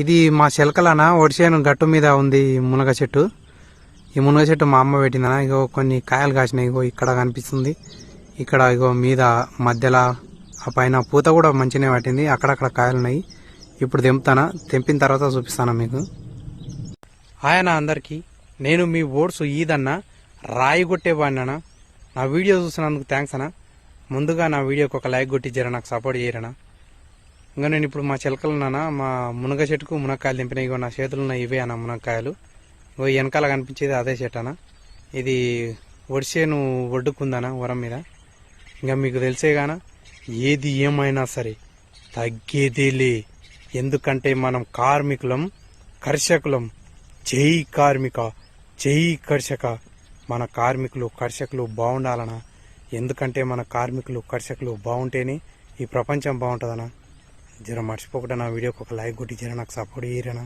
ఇది మా చిలకలన ఒడిసేను గట్టు మీద ఉంది ఈ మునగ చెట్టు. ఈ మునగ చెట్టు మా అమ్మ పెట్టిందనా. ఇగో కొన్ని కాయలు కాసినాయి. ఇగో ఇక్కడ కనిపిస్తుంది. ఇక్కడ ఇగో మీద మధ్యలో ఆ పైన పూత కూడా మంచిగానే పట్టింది. అక్కడక్కడ కాయలు ఉన్నాయి. ఇప్పుడు తెంపిన తర్వాత చూపిస్తాను మీకు. ఆయన అందరికీ నేను మీ ఓట్స్ ఈదన్నా రాయి కొట్టేవాడినా. నా వీడియో చూసినందుకు థ్యాంక్స్ అన్నా. ముందుగా నా వీడియోకి ఒక లైక్ కొట్టించారా, నాకు సపోర్ట్ చేయరనా. ఇంకా నేను ఇప్పుడు మా చిలకలున్నానా మా మునగ చెట్టుకు మునక్కాయలు తెంపినాయి. ఇగో నా చేతులు ఉన్నాయి, ఇవే అన్న మునక్కాయలు. ఇగో వెనకాల కనిపించేది అదే చెట్టు అన్న. ఇది ఒడిసేను ఒడ్డుకుందనా వరం మీద. ఇంకా మీకు తెలిసేగానా ఏది ఏమైనా సరే తగ్గేదేలే. ఎందుకంటే మనం కార్మికులం, కర్షకులం. జై కార్మిక, జై కర్షక. మన కార్మికులు కర్షకులు బాగుండాలనా. ఎందుకంటే మన కార్మికులు కర్షకులు బాగుంటేనే ఈ ప్రపంచం బాగుంటుందనా. జర మర్చిపోకుండా నా వీడియోకి ఒక లైక్ కొట్టి జర నాకు సపోర్ట్ చేయరనా.